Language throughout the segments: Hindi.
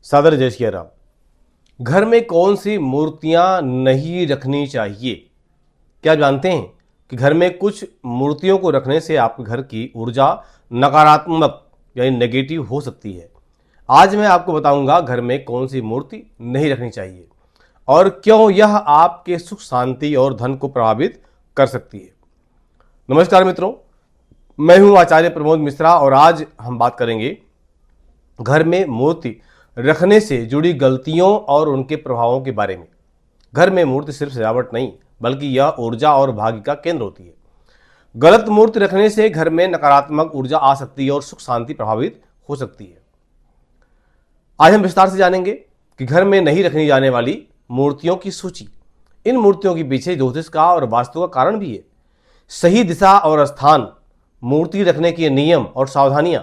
सादर जय श्री राम। घर में कौन सी मूर्तियां नहीं रखनी चाहिए? क्या जानते हैं कि घर में कुछ मूर्तियों को रखने से आपके घर की ऊर्जा नकारात्मक यानी नेगेटिव हो सकती है। आज मैं आपको बताऊंगा घर में कौन सी मूर्ति नहीं रखनी चाहिए और क्यों यह आपके सुख शांति और धन को प्रभावित कर सकती है। नमस्कार मित्रों, मैं हूं आचार्य प्रमोद मिश्रा और आज हम बात करेंगे घर में मूर्ति रखने से जुड़ी गलतियों और उनके प्रभावों के बारे में। घर में मूर्ति सिर्फ सजावट नहीं बल्कि यह ऊर्जा और भाग्य का केंद्र होती है। गलत मूर्ति रखने से घर में नकारात्मक ऊर्जा आ सकती है और सुख शांति प्रभावित हो सकती है। आज हम विस्तार से जानेंगे कि घर में नहीं रखनी जाने वाली मूर्तियों की सूची। इन मूर्तियों के पीछे ज्योतिष का और वास्तु का कारण भी है। सही दिशा और स्थान, मूर्ति रखने के नियम और सावधानियां,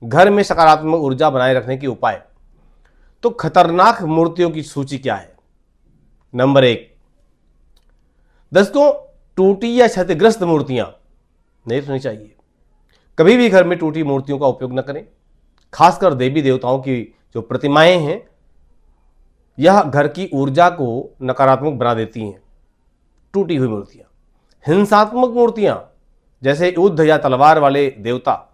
घर में सकारात्मक ऊर्जा बनाए रखने के उपाय। तो खतरनाक मूर्तियों की सूची क्या है? नंबर 1, दर्शकों, टूटी या क्षतिग्रस्त मूर्तियां नहीं रखनी चाहिए। कभी भी घर में टूटी मूर्तियों का उपयोग न करें। खासकर देवी देवताओं की जो प्रतिमाएं हैं, यह घर की ऊर्जा को नकारात्मक बना देती हैं। टूटी हुई मूर्तियां, हिंसात्मक मूर्तियां जैसे युद्ध या तलवार वाले देवता,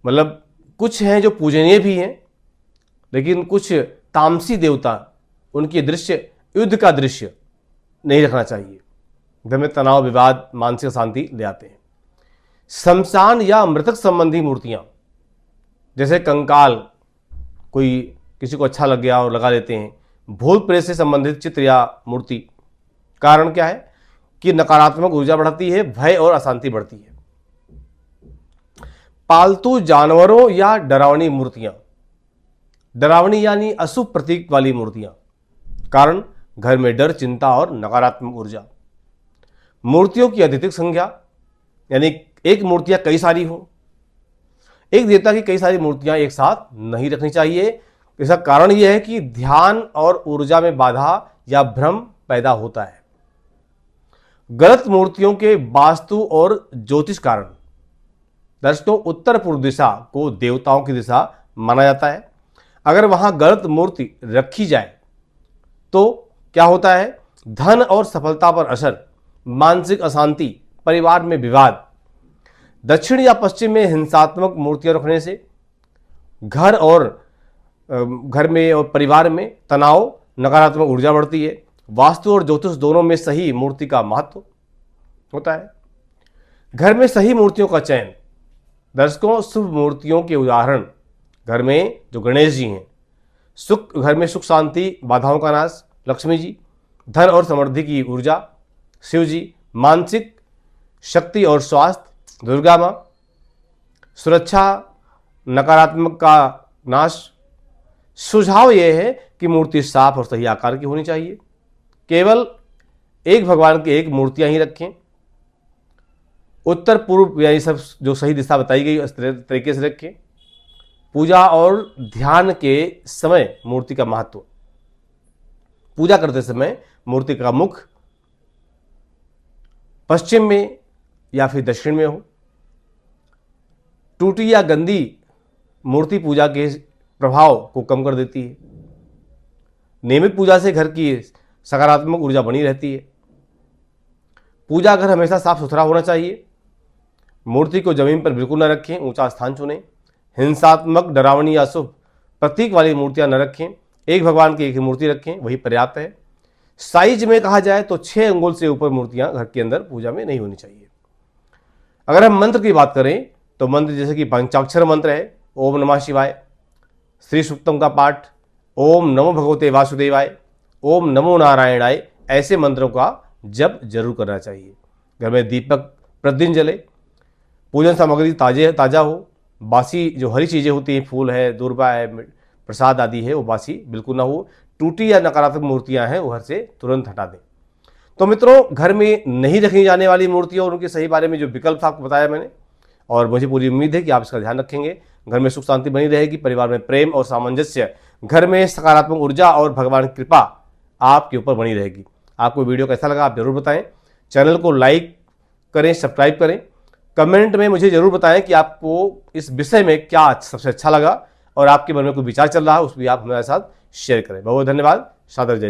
मतलब कुछ हैं जो पूजनीय भी हैं लेकिन कुछ तामसी देवता, उनके दृश्य युद्ध का दृश्य नहीं रखना चाहिए। घर में तनाव, विवाद, मानसिक शांति ले आते हैं। शमशान या मृतक संबंधी मूर्तियां जैसे कंकाल, कोई किसी को अच्छा लग गया और लगा लेते हैं। भूत प्रेत से संबंधित चित्र या मूर्ति, कारण क्या है कि नकारात्मक ऊर्जा बढ़ती है, भय और अशांति बढ़ती है। पालतू जानवरों या डरावनी मूर्तियां, डरावनी यानी अशुभ प्रतीक वाली मूर्तियां, कारण घर में डर, चिंता और नकारात्मक ऊर्जा। मूर्तियों की अधिक संख्या यानी एक मूर्तियां कई सारी हो, एक देवता की कई सारी मूर्तियां एक साथ नहीं रखनी चाहिए। इसका कारण यह है कि ध्यान और ऊर्जा में बाधा या भ्रम पैदा होता है। गलत मूर्तियों के वास्तु और ज्योतिष कारण। दर्शकों, उत्तर पूर्व दिशा को देवताओं की दिशा माना जाता है। अगर वहां गलत मूर्ति रखी जाए तो क्या होता है? धन और सफलता पर असर, मानसिक अशांति, परिवार में विवाद। दक्षिण या पश्चिम में हिंसात्मक मूर्तियां रखने से घर में और परिवार में तनाव, नकारात्मक ऊर्जा बढ़ती है। वास्तु और ज्योतिष दोनों में सही मूर्ति का महत्व होता है। घर में सही मूर्तियों का चयन। दर्शकों, शुभ मूर्तियों के उदाहरण घर में जो गणेश जी हैं, घर में सुख शांति, बाधाओं का नाश, लक्ष्मी जी, धन और समृद्धि की ऊर्जा, शिव जी, मानसिक शक्ति और स्वास्थ्य, दुर्गा माँ, सुरक्षा, नकारात्मक का नाश। सुझाव यह है कि मूर्ति साफ और सही आकार की होनी चाहिए। केवल एक भगवान की एक मूर्तियां ही रखें। उत्तर पूर्व यानी सब जो सही दिशा बताई गई उस तरीके से रखें। पूजा और ध्यान के समय मूर्ति का महत्व। पूजा करते समय मूर्ति का मुख पश्चिम में या फिर दक्षिण में हो। टूटी या गंदी मूर्ति पूजा के प्रभाव को कम कर देती है। नियमित पूजा से घर की सकारात्मक ऊर्जा बनी रहती है। पूजा घर हमेशा साफ सुथरा होना चाहिए। मूर्ति को जमीन पर बिल्कुल न रखें, ऊंचा स्थान चुनें। हिंसात्मक, डरावनी या शुभ प्रतीक वाली मूर्तियां न रखें। एक भगवान की एक ही मूर्ति रखें, वही पर्याप्त है। साइज में कहा जाए तो 6 अंगुल से ऊपर मूर्तियां घर के अंदर पूजा में नहीं होनी चाहिए। अगर हम मंत्र की बात करें तो मंत्र जैसे कि पंचाक्षर मंत्र है, ओम नमः शिवाय, श्री सूक्तम का पाठ, ओम नमो भगवते वासुदेवाय, ओम नमो नारायणाय, ऐसे मंत्रों का जप जरूर करना चाहिए। घर में दीपक प्रतिदिन जले। पूजन सामग्री ताज़ा हो। बासी जो हरी चीज़ें होती हैं, फूल है, दूर्वा है, प्रसाद आदि है, वो बासी बिल्कुल ना हो। टूटी या नकारात्मक मूर्तियां हैं वो घर से तुरंत हटा दें। तो मित्रों, घर में नहीं रखी जाने वाली मूर्तियां और उनके सही बारे में जो विकल्प था आपको बताया मैंने, और मुझे पूरी उम्मीद है कि आप इसका ध्यान रखेंगे। घर में सुख शांति बनी रहेगी, परिवार में प्रेम और सामंजस्य, घर में सकारात्मक ऊर्जा और भगवान की कृपा आपके ऊपर बनी रहेगी। आपको वीडियो कैसा लगा आप जरूर बताएं। चैनल को लाइक करें, सब्सक्राइब करें। कमेंट में मुझे जरूर बताएं कि आपको इस विषय में क्या सबसे अच्छा लगा और आपके मन में कोई विचार चल रहा है उस भी आप हमारे साथ शेयर करें। बहुत बहुत धन्यवाद। सादर जय।